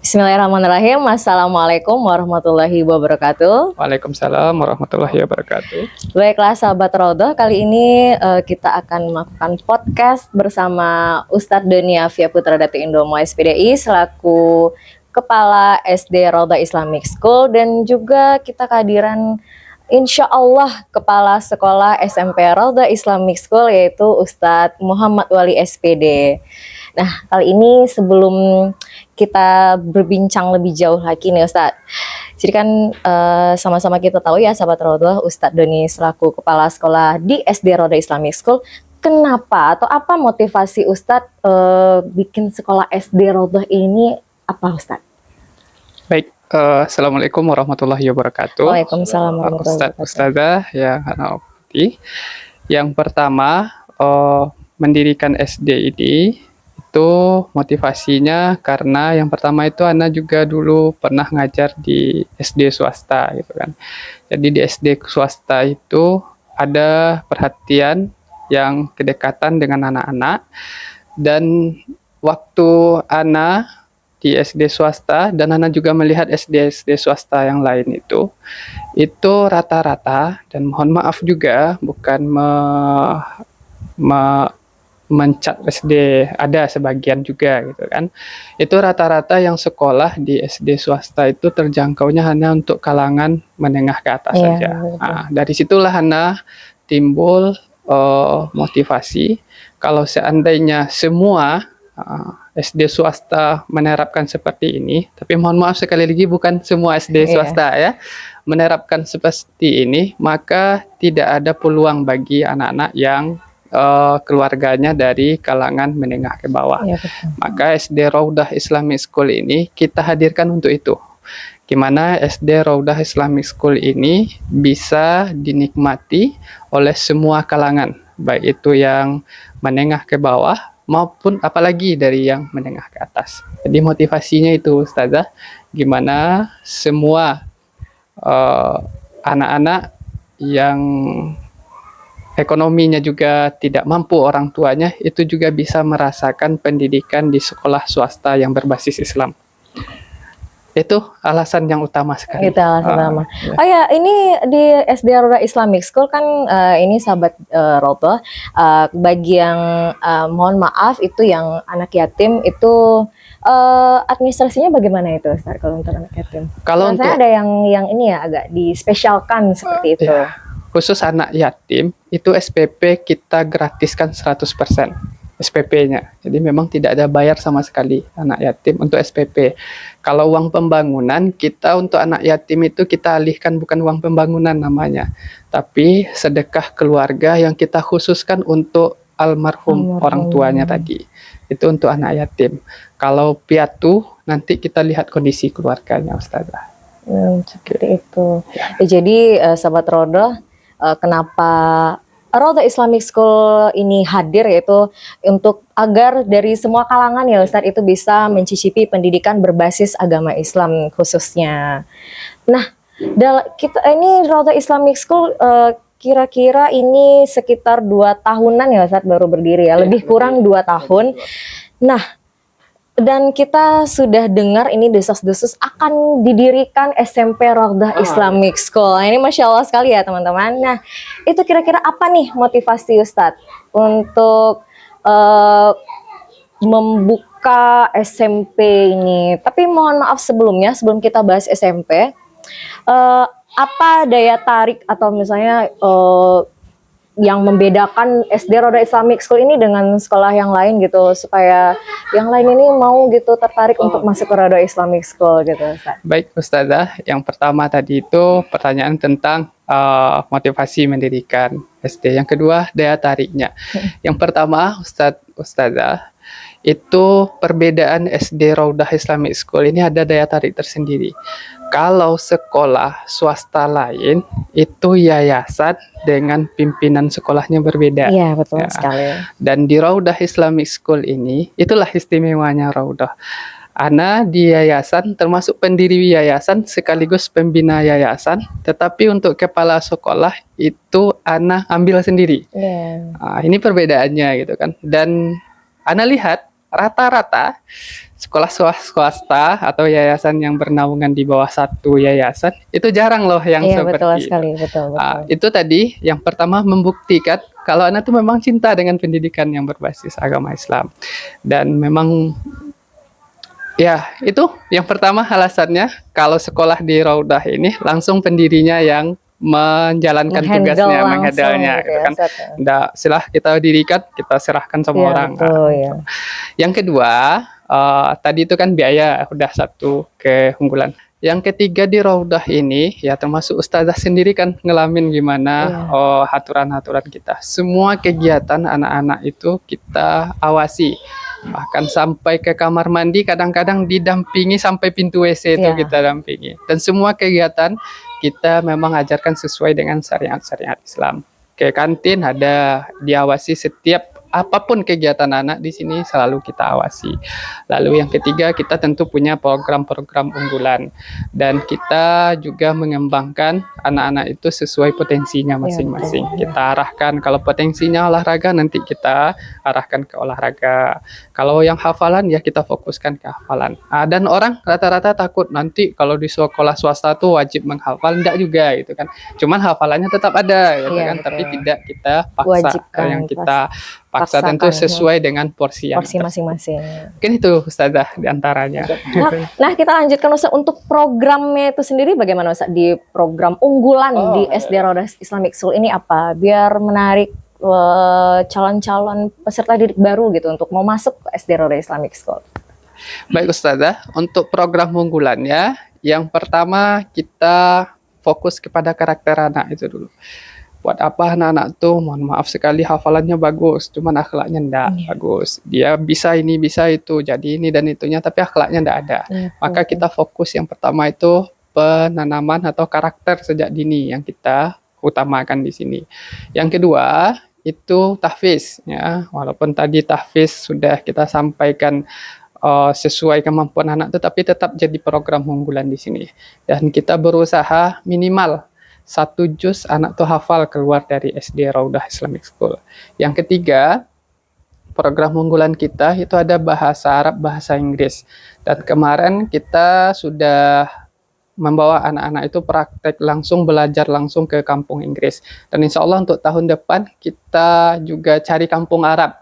Bismillahirrahmanirrahim. Assalamualaikum warahmatullahi wabarakatuh. Waalaikumsalam warahmatullahi wabarakatuh. Baiklah sahabat Rodoh, kali ini kita akan melakukan podcast bersama Ustadz Doni Afia Putra Datu Indomo SPDI selaku Kepala SD Rodoh Islamic School, dan juga kita kehadiran Insya Allah Kepala Sekolah SMP Rodoh Islamic School yaitu Ustadz Muhammad Wali SPD. Nah, kali ini sebelum kita berbincang lebih jauh lagi nih Ustadz, jadi kan sama-sama kita tahu ya sahabat Rodoh, Ustadz Doni selaku Kepala Sekolah di SD Rodoh Islamic School, kenapa atau apa motivasi Ustadz bikin sekolah SD Rodoh ini, apa Ustadz? Baik, Assalamualaikum warahmatullahi wabarakatuh. Waalaikumsalam warahmatullahi wabarakatuh. Ustazah yang Ana hormati. Yang pertama, mendirikan SD ini itu motivasinya karena yang pertama itu Ana juga dulu pernah ngajar di SD swasta gitu kan. Jadi di SD swasta itu ada perhatian yang kedekatan dengan anak-anak, dan waktu Ana di SD swasta dan Ana juga melihat SD swasta yang lain itu rata-rata, dan mohon maaf juga bukan mencat SD, ada sebagian juga gitu kan, itu rata-rata yang sekolah di SD swasta itu terjangkaunya hanya untuk kalangan menengah ke atas saja. Nah, dari situlah Ana timbul motivasi kalau seandainya semua SD swasta menerapkan seperti ini, tapi mohon maaf sekali lagi bukan semua SD swasta ya menerapkan seperti ini, maka tidak ada peluang bagi anak-anak yang keluarganya dari kalangan menengah ke bawah. Maka SD Raudah Islamic School ini kita hadirkan untuk itu. Gimana SD Raudah Islamic School ini bisa dinikmati oleh semua kalangan, baik itu yang menengah ke bawah maupun apalagi dari yang menengah ke atas. Jadi motivasinya itu Ustazah, gimana semua anak-anak yang ekonominya juga tidak mampu orang tuanya itu juga bisa merasakan pendidikan di sekolah swasta yang berbasis Islam. Itu alasan yang utama sekali. Itu alasan utama. Oh ya, ini di SD Rodoh Islamic School kan ini sahabat Rodoh, bagi yang mohon maaf itu yang anak yatim itu administrasinya bagaimana itu Ustaz kalau untuk anak yatim? Kalau untuk ada yang ini ya agak dispesialkan seperti itu. Ya, khusus anak yatim itu SPP kita gratiskan 100%. SPP-nya. Jadi memang tidak ada bayar sama sekali anak yatim untuk SPP. Kalau uang pembangunan kita untuk anak yatim itu kita alihkan bukan uang pembangunan namanya, tapi sedekah keluarga yang kita khususkan untuk almarhum orang tuanya tadi. Itu untuk anak yatim. Kalau piatu nanti kita lihat kondisi keluarganya Ustazah. Seperti itu. Ya, jadi sahabat Rodoh, kenapa Rodoh Islamic School ini hadir yaitu untuk agar dari semua kalangan ya Ustadz itu bisa mencicipi pendidikan berbasis agama Islam khususnya. Nah, kita ini Rodoh Islamic School kira-kira ini sekitar 2 tahunan ya Ustadz baru berdiri ya, lebih kurang 2 tahun. Nah, dan kita sudah dengar ini desas-desus akan didirikan SMP Rodoh Islamic School. Nah, ini Masya Allah sekali ya teman-teman. Nah, itu kira-kira apa nih motivasi Ustadz untuk membuka SMP ini? Tapi mohon maaf sebelumnya, sebelum kita bahas SMP, apa daya tarik atau misalnya yang membedakan SD Rodoh Islamic School ini dengan sekolah yang lain gitu, supaya yang lain ini mau gitu tertarik untuk masuk ke Rodoh Islamic School gitu Ustaz. Baik Ustazah, yang pertama tadi itu pertanyaan tentang motivasi mendirikan SD. Yang kedua daya tariknya. Yang pertama Ustazah, itu perbedaan SD Raudah Islamic School ini ada daya tarik tersendiri. Kalau sekolah swasta lain itu yayasan dengan pimpinan sekolahnya berbeda. Iya, betul sekali. Dan di Raudah Islamic School ini, itulah istimewanya Raudah. Ana di yayasan termasuk pendiri yayasan sekaligus pembina yayasan, tetapi untuk kepala sekolah itu Ana ambil sendiri. Nah, ini perbedaannya gitu kan. Dan Ana lihat rata-rata sekolah swasta atau yayasan yang bernaungan di bawah satu yayasan itu jarang loh yang Iya, betul seperti sekali, betul. itu tadi yang pertama membuktikan kalau anak tuh memang cinta dengan pendidikan yang berbasis agama Islam. Dan memang ya itu yang pertama alasannya kalau sekolah di Raudah ini langsung pendirinya yang menjalankan tugasnya, menghandle-nya gitu kan. Nggak silah kita dirikan, kita serahkan sama orang. Betul, ya. Yang kedua, tadi itu kan biaya udah satu keunggulan. Yang ketiga di Raudah ini ya termasuk ustazah sendiri kan ngelamin gimana aturan-aturan kita. Semua kegiatan anak-anak itu kita awasi. Bahkan sampai ke kamar mandi kadang-kadang didampingi sampai pintu WC itu kita dampingi. Dan semua kegiatan kita memang ajarkan sesuai dengan syariat-syariat Islam. Ke kantin ada diawasi setiap apapun kegiatan anak di sini selalu kita awasi. Lalu yang ketiga kita tentu punya program-program unggulan dan kita juga mengembangkan anak-anak itu sesuai potensinya masing-masing. Kita arahkan kalau potensinya olahraga nanti kita arahkan ke olahraga. Kalau yang hafalan ya kita fokuskan ke hafalan. Dan orang rata-rata takut nanti kalau di sekolah swasta tuh wajib menghafal, enggak juga gitu kan. Cuman hafalannya tetap ada gitu kan, tapi tidak kita paksa. Yang kita paksa tentu sesuai dengan porsi yang masing-masing. Mungkin itu Ustazah diantaranya. Nah, kita lanjutkan Ustaz untuk programnya itu sendiri bagaimana Ustaz di program unggulan di SD Raudah Islamic School ini apa? Biar menarik calon-calon peserta didik baru gitu untuk mau masuk ke SD Raudah Islamic School. Baik Ustazah, untuk program unggulannya yang pertama kita fokus kepada karakter anak itu dulu. Buat apa anak-anak tuh, mohon maaf sekali hafalannya bagus, cuman akhlaknya enggak bagus. Dia bisa ini, bisa itu, jadi ini dan itunya, tapi akhlaknya enggak ada. Maka kita fokus yang pertama itu penanaman atau karakter sejak dini yang kita utamakan di sini. Yang kedua itu tahfiz, ya. Walaupun tadi tahfiz sudah kita sampaikan sesuai kemampuan anak, tetapi tetap jadi program unggulan di sini. Dan kita berusaha minimal 1 juz anak tuh hafal keluar dari SD Raudah Islamic School. Yang ketiga, program unggulan kita itu ada bahasa Arab, bahasa Inggris. Dan kemarin kita sudah membawa anak-anak itu praktek langsung, belajar langsung ke kampung Inggris. Dan insya Allah untuk tahun depan kita juga cari kampung Arab.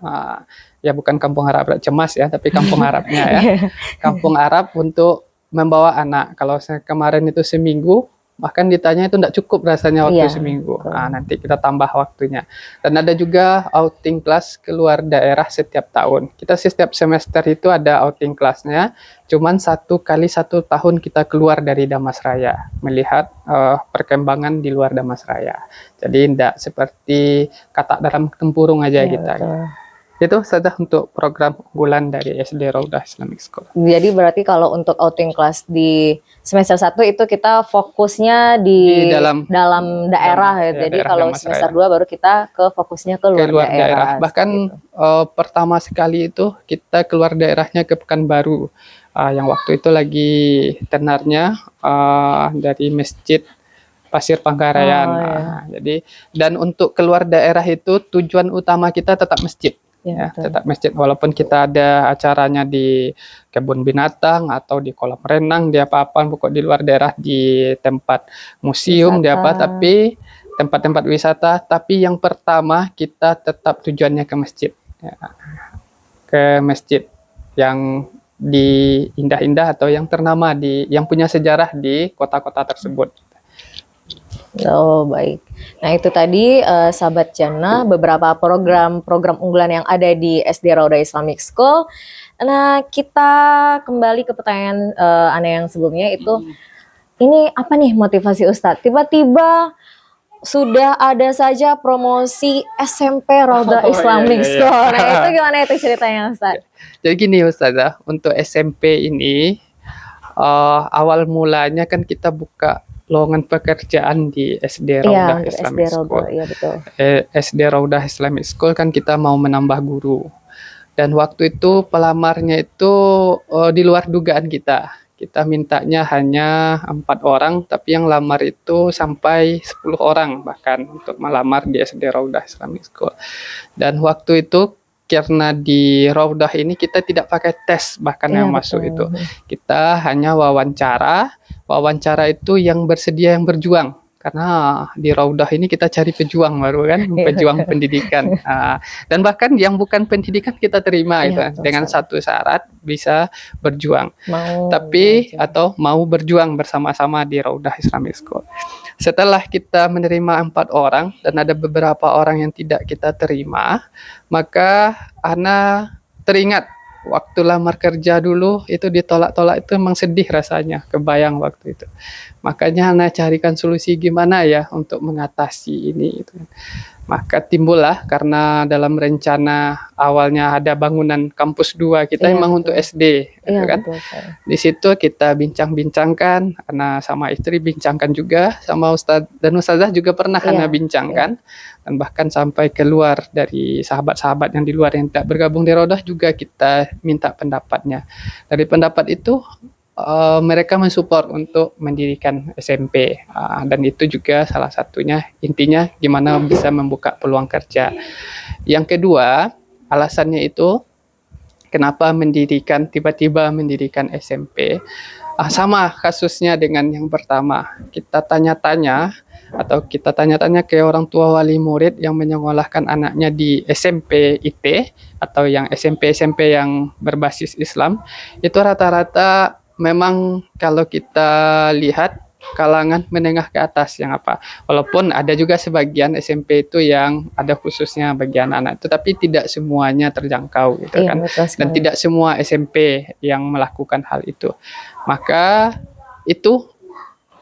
Ya bukan kampung Arab cemas ya, tapi kampung Arabnya ya. Kampung Arab untuk membawa anak. Kalau kemarin itu seminggu, bahkan ditanya itu tidak cukup rasanya waktu seminggu. Nanti kita tambah waktunya. Dan ada juga outing class keluar daerah setiap tahun. Kita setiap semester itu ada outing classnya. Cuman 1 kali 1 tahun kita keluar dari Damasraya, melihat perkembangan di luar Damasraya. Jadi tidak seperti katak dalam tempurung aja kita. Itu saja untuk program unggulan dari SD Raudah Islamic School. Jadi berarti kalau untuk outing class di semester 1 itu kita fokusnya di dalam daerah ya. Jadi kalau semester 2 baru kita fokusnya ke luar daerah. Bahkan gitu. Pertama sekali itu kita keluar daerahnya ke Pekanbaru. Yang waktu itu lagi tenarnya dari Masjid Pasir Panggarayan. Jadi dan untuk keluar daerah itu tujuan utama kita tetap masjid. Tetap masjid, walaupun kita ada acaranya di kebun binatang atau di kolam renang, di apa-apa, pokok di luar daerah, di tempat museum, di apa, tapi tempat-tempat wisata, tapi yang pertama kita tetap tujuannya ke masjid, ke masjid yang di indah-indah atau yang ternama yang punya sejarah di kota-kota tersebut. Oh baik. Nah itu tadi sahabat Jannah beberapa program unggulan yang ada di SD Raudah Islamic School. Nah kita kembali ke pertanyaan Ana yang sebelumnya itu, ini apa nih motivasi Ustadz? Tiba-tiba sudah ada saja promosi SMP Raudah Islamic School. Nah itu gimana itu ceritanya Ustadz? Jadi gini Ustazah, untuk SMP ini awal mulanya kan kita buka lowongan pekerjaan di SD Raudah Islamic School. SD Raudah Islamic School kan kita mau menambah guru. Dan waktu itu pelamarnya itu di luar dugaan kita. Kita mintanya hanya 4 orang, tapi yang lamar itu sampai 10 orang bahkan untuk melamar di SD Raudah Islamic School. Dan waktu itu karena di Raudah ini kita tidak pakai tes bahkan Iya, yang masuk betul. itu. Kita hanya wawancara. Wawancara itu yang bersedia yang berjuang. Karena di Raudah ini kita cari pejuang baru kan, Iya, pejuang betul. pendidikan. Dan bahkan yang bukan pendidikan kita terima Iya, itu betul dengan sekali. satu syarat bisa berjuang. Mau Tapi belajar. atau mau berjuang bersama-sama di Raudah Islamic School. Setelah kita menerima 4 orang dan ada beberapa orang yang tidak kita terima, maka Ana teringat waktu lamar kerja dulu itu ditolak-tolak, itu emang sedih rasanya, kebayang waktu itu. Makanya Ana carikan solusi gimana ya untuk mengatasi ini gitu. Maka timbullah karena dalam rencana awalnya ada bangunan kampus 2 kita Iya, emang betul. untuk SD gitu Iya, kan. betul sekali. Di situ kita bincang-bincangkan, Ana sama istri bincangkan juga sama Ustadz dan Ustazah juga pernah Ana Iya, bincangkan, dan bahkan sampai keluar dari sahabat-sahabat yang di luar yang tidak bergabung di Raudah juga kita minta pendapatnya. Dari pendapat itu mereka mensupport untuk mendirikan SMP, dan itu juga salah satunya intinya gimana bisa membuka peluang kerja. Yang kedua, alasannya itu kenapa tiba-tiba mendirikan SMP. Sama kasusnya dengan yang pertama. Kita tanya-tanya ke orang tua wali murid yang menyekolahkan anaknya di SMP IT atau yang SMP-SMP yang berbasis Islam, itu rata-rata memang kalau kita lihat kalangan menengah ke atas yang apa. Walaupun ada juga sebagian SMP itu yang ada khususnya bagi anak-anak itu, tapi tidak semuanya terjangkau gitu Iya, kan. betul Dan sekali. tidak semua SMP yang melakukan hal itu. Maka itu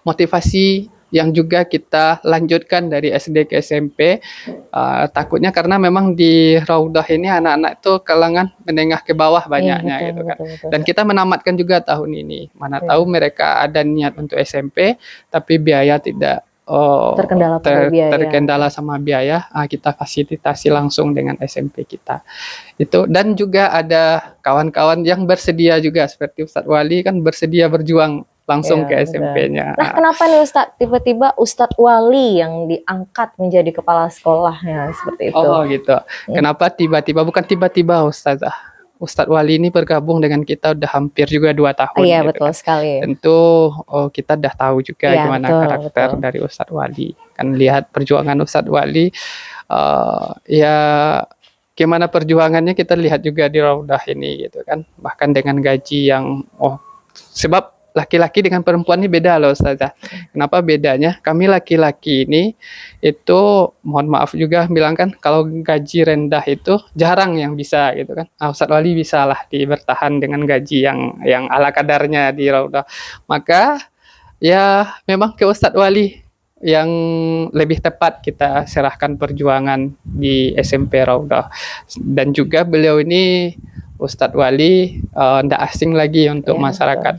motivasi yang juga kita lanjutkan dari SD ke SMP. Takutnya karena memang di Raudah ini anak-anak itu kalangan menengah ke bawah Iya, banyaknya betul, gitu kan. betul, betul Dan sekali. kita menamatkan juga tahun ini. Mana Iya. tahu mereka ada niat untuk SMP, tapi biaya tidak Terkendala pada biaya. terkendala sama biaya, kita fasilitasi langsung dengan SMP kita. Itu, dan juga ada kawan-kawan yang bersedia juga seperti Ustadz Wali kan bersedia berjuang langsung Iya, ke betul. SMP-nya. Nah, kenapa nih Ustadz tiba-tiba Ustadz Wali yang diangkat menjadi kepala sekolahnya seperti itu? Oh gitu. Kenapa tiba-tiba? Bukan tiba-tiba Ustazah. Ustadz Wali ini bergabung dengan kita udah hampir juga 2 tahun Iya, gitu betul kan. sekali. Tentu kita udah tahu juga Iya, gimana betul, karakter betul. dari Ustadz Wali. Kan lihat perjuangan Ustadz Wali, ya gimana perjuangannya kita lihat juga di Raudah ini gitu kan. Bahkan dengan gaji yang sebab laki-laki dengan perempuan ini beda loh Ustazah. Kenapa bedanya? Kami laki-laki ini itu mohon maaf juga bilang kan kalau gaji rendah itu jarang yang bisa gitu kan. Ustadz Wali bisa lah bertahan dengan gaji yang ala kadarnya di Raudah. Maka ya memang ke Ustadz Wali yang lebih tepat kita serahkan perjuangan di SMP Raudah. Dan juga beliau ini Ustadz Wali tidak asing lagi untuk Iya, masyarakat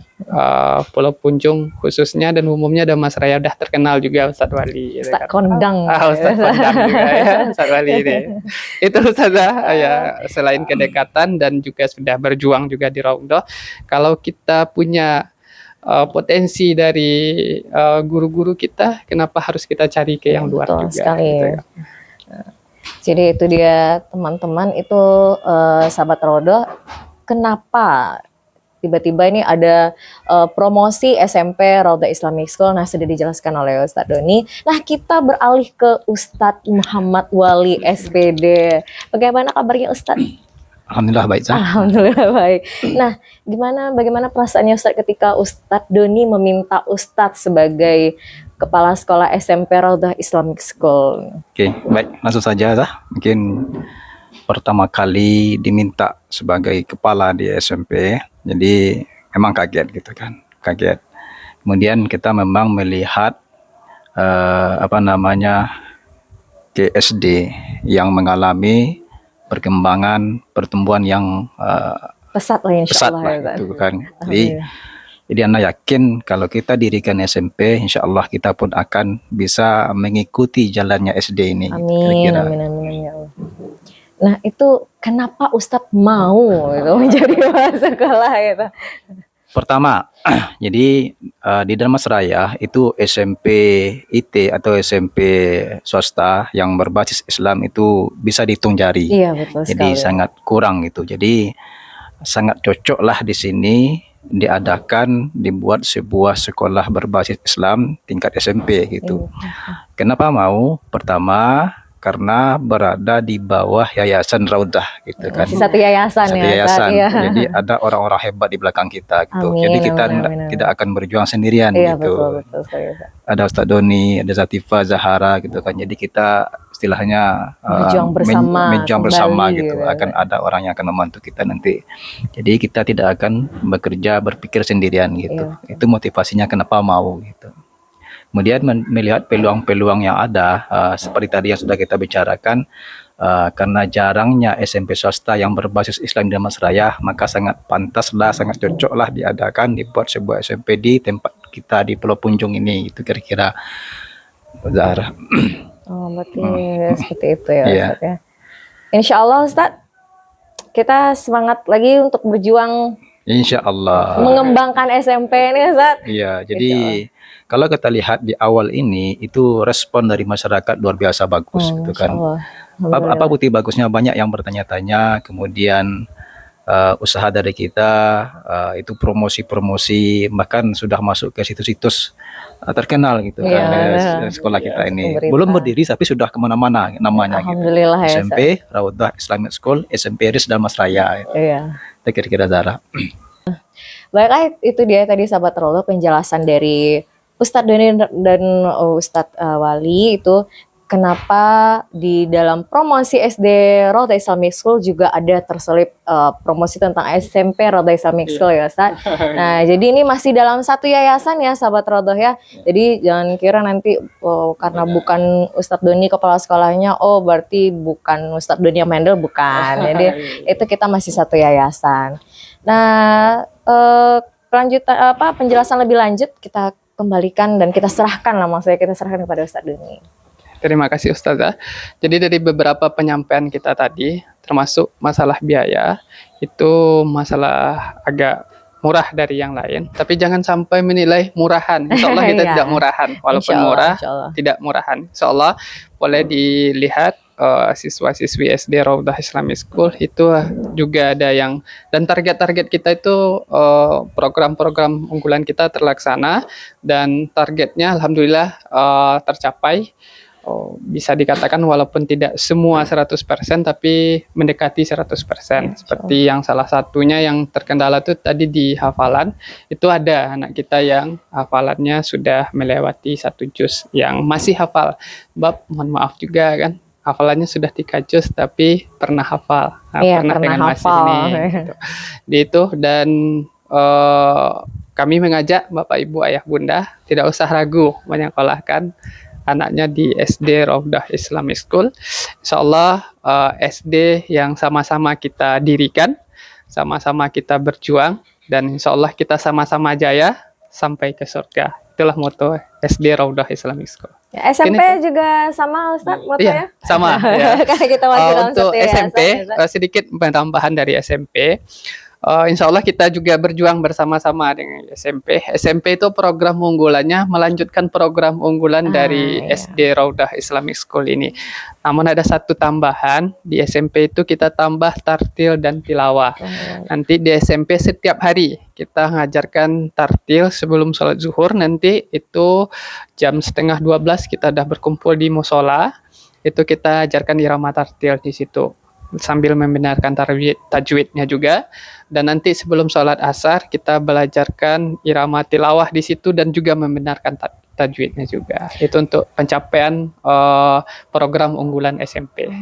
Pulau Punjung khususnya dan umumnya, dan Mas Raya udah terkenal juga Ustadz Wali. Ustadz Kondang. Ustadz Kondang juga ya Ustadz Wali ini. Itu saja ya, selain kedekatan dan juga sudah berjuang juga di Raudah. Kalau kita punya potensi dari guru-guru kita, kenapa harus kita cari ke yang luar Betul juga? sekali. Gitu ya. Jadi itu dia teman-teman, itu sahabat Raudah, kenapa tiba-tiba ini ada promosi SMP Raudah Islamic School. Nah, sudah dijelaskan oleh Ustadz Doni. Nah, kita beralih ke Ustadz Muhammad Wali SPD. Bagaimana kabarnya Ustadz? Alhamdulillah baik, Zah. Alhamdulillah baik. Nah, bagaimana perasaannya Ustadz ketika Ustadz Doni meminta Ustadz sebagai kepala sekolah SMP Raudah Islamic School? Oke, baik, langsung saja, Zah. Mungkin pertama kali diminta sebagai kepala di SMP, jadi memang kaget gitu kan, kaget. Kemudian kita memang melihat ke SD yang mengalami pertumbuhan yang Pesat lah insya pesat Allah. lah Ya, Ustadz. gitu kan. Alhamdulillah. Jadi Anda yakin kalau kita dirikan SMP, insya Allah kita pun akan bisa mengikuti jalannya SD ini. Amin, Kira-kira. amin, amin, ya Allah. Nah, itu kenapa Ustadz mau itu menjadi kepala sekolah gitu? Pertama, jadi di Dharmasraya itu SMP IT atau SMP swasta yang berbasis Islam itu bisa dihitung jari. Iya, betul Jadi sekali. sangat kurang gitu. Jadi sangat cocok lah di sini dibuat sebuah sekolah berbasis Islam tingkat SMP gitu. Kenapa mau? Pertama, karena berada di bawah Yayasan Raudah gitu kan. Masih satu yayasan Satu ya, Ustaz. yayasan. Iya. Jadi ada orang-orang hebat di belakang kita gitu. Amin, Jadi kita amin, amin, amin. tidak akan berjuang sendirian Iya, gitu. betul sekali, Ustaz. Ada Ustadz Doni, ada Zatifa, Zahara gitu kan. Jadi kita istilahnya Berjuang bersama berjuang kembali bersama gitu gitu. ya. Akan ada orang yang akan membantu kita nanti. Jadi kita tidak akan berpikir sendirian gitu. Iya. Itu motivasinya kenapa mau gitu. Kemudian melihat peluang-peluang yang ada, seperti tadi yang sudah kita bicarakan, karena jarangnya SMP swasta yang berbasis Islam di Dharmasraya, maka sangat pantaslah, sangat cocoklah dibuat sebuah SMP di tempat kita di Pulau Punjung ini, itu kira-kira Zahra. Oh, berarti seperti itu ya, Iya. Ustaz ya. Insya Allah, Ustaz, kita semangat lagi untuk berjuang Insya Allah. mengembangkan SMP ini, Ustaz. Iya, jadi kalau kita lihat di awal ini itu respon dari masyarakat luar biasa bagus gitu Insya kan. Allah. Apa bukti bagusnya? Banyak yang bertanya-tanya, kemudian usaha dari kita itu promosi-promosi, bahkan sudah masuk ke situs-situs terkenal gitu Iya, kan, benar. sekolah kita Iya, ini. berita. Belum berdiri tapi sudah kemana-mana namanya gitu. Alhamdulillah ya, Ustaz. SMP Raudah Islamic School, SMP RIS Dharmasraya. Iya. Itu kira-kira Zara. Baiklah, itu dia tadi sahabat Rollo penjelasan dari Ustadz Doni dan Ustadz Wali itu kenapa di dalam promosi SD Roda Islamic School juga ada terselip promosi tentang SMP Roda Islamic School ya, Ustadz. Nah, jadi ini masih dalam satu yayasan ya sahabat Rodo ya. Jadi jangan kira nanti karena bukan Ustadz Doni kepala sekolahnya, oh berarti bukan Ustadz Doni yang handle, bukan. Jadi itu kita masih satu yayasan. Nah, penjelasan lebih lanjut kita kembalikan dan kita serahkan lah, maksudnya kita serahkan kepada Ustadz Doni. Terima kasih Ustazah. Jadi dari beberapa penyampaian kita tadi, termasuk masalah biaya, itu masalah agak murah dari yang lain. Tapi jangan sampai menilai murahan. Insya Allah kita Iya. tidak murahan. Walaupun Insya Allah, murah, insya Allah. tidak murahan. Insya Allah boleh dilihat siswa-siswi SD Raudah Islamic School itu juga ada yang, dan target-target kita itu program-program unggulan kita terlaksana dan targetnya alhamdulillah tercapai. Bisa dikatakan walaupun tidak semua 100% tapi mendekati 100%. Seperti yang salah satunya yang terkendala itu tadi di hafalan, itu ada anak kita yang hafalannya sudah melewati 1 juz, yang masih hafal bab, mohon maaf juga kan, hafalannya sudah 3 juz tapi pernah hafal. Iya, pernah dengan masih hafal. ini gitu. Di itu, dan kami mengajak Bapak Ibu Ayah Bunda tidak usah ragu menyekolahkan anaknya di SD Raudah Islamic School. Insya Allah SD yang sama-sama kita dirikan, sama-sama kita berjuang, dan insya Allah kita sama-sama jaya sampai ke surga. Itulah moto SD Raudah Islamic School. Ya, SMP Ini juga sama Ustadz motonya? Iya, sama. Ya. Karena kita masih dalam Untuk satu yayasan, SMP, ya, Ustadz. sedikit penambahan dari SMP. Insya Allah kita juga berjuang bersama-sama dengan SMP. SMP itu program unggulannya melanjutkan program unggulan dari iya. SD Raudah Islamic School ini. Namun ada satu tambahan, di SMP itu kita tambah tartil dan tilawah. Nanti di SMP setiap hari kita mengajarkan tartil sebelum sholat zuhur. Nanti itu jam 11:30 kita sudah berkumpul di musola. Itu kita ajarkan irama tartil di situ, sambil membenarkan tajwidnya juga. Dan nanti sebelum sholat asar kita belajarkan irama tilawah di situ dan juga membenarkan tajwidnya juga. Itu untuk pencapaian program unggulan SMP.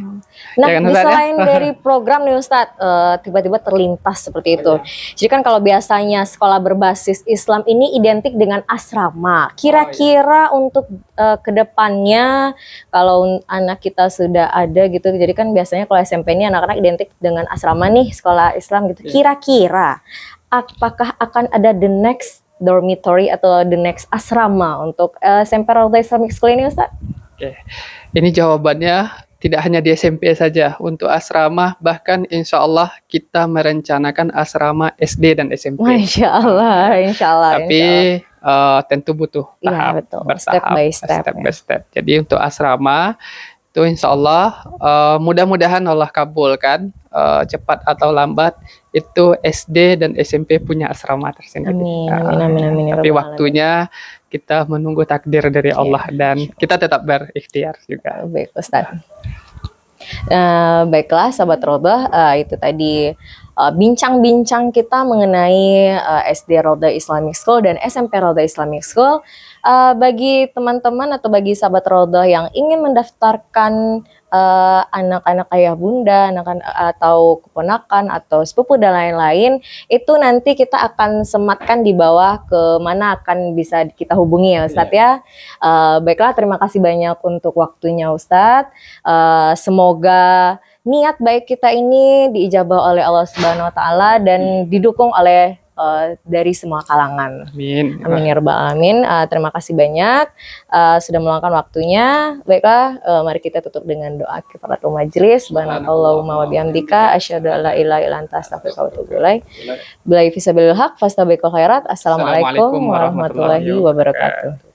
Nah, Ya kan, Ustadz, ya? selain dari program nih Ustadz, tiba-tiba terlintas seperti itu. Jadi kan kalau biasanya sekolah berbasis Islam ini identik dengan asrama. Kira-kira untuk kedepannya kalau anak kita sudah ada gitu, jadi kan biasanya kalau SMP ini anak-anak identik dengan asrama nih, sekolah Islam gitu. Kira-kira apakah akan ada the next dormitory atau the next asrama untuk SMP Raudah Islamic School ini, Ustaz? Oke. Ini jawabannya tidak hanya di SMP saja, untuk asrama bahkan insya Allah kita merencanakan asrama SD dan SMP. Masya Allah, insya Allah. Tapi tentu butuh tahap, betul. bertahap, Step by step. Jadi untuk asrama itu insya Allah mudah-mudahan Allah kabulkan, cepat atau lambat itu SD dan SMP punya asrama tersendiri. Amin. Tapi waktunya kita menunggu takdir dari Allah dan kita tetap berikhtiar juga. Baik Ustaz. Baiklah sahabat Rodah, itu tadi bincang-bincang kita mengenai SD Rodah Islamic School dan SMP Rodah Islamic School. Bagi teman-teman atau bagi sahabat Rodah yang ingin mendaftarkan anak-anak ayah bunda, anak-anak atau keponakan atau sepupu dan lain-lain, itu nanti kita akan sematkan di bawah ke mana akan bisa kita hubungi ya Ustadz ya. Baiklah, terima kasih banyak untuk waktunya Ustadz. Semoga niat baik kita ini diijabah oleh Allah Subhanahu wa taala dan didukung oleh dari semua kalangan. Amin. Amin ya rabbal alamin. Terima kasih banyak sudah meluangkan waktunya. Baiklah, mari kita tutup dengan doa kifaratul majlis. Subhanallahumma wa bihamdika asyhadu an la ilaha illa anta astaghfiruka wa atubu ilaik. Billahi fisabilil haq fastabiqul khairat. Assalamualaikum warahmatullahi wabarakatuh.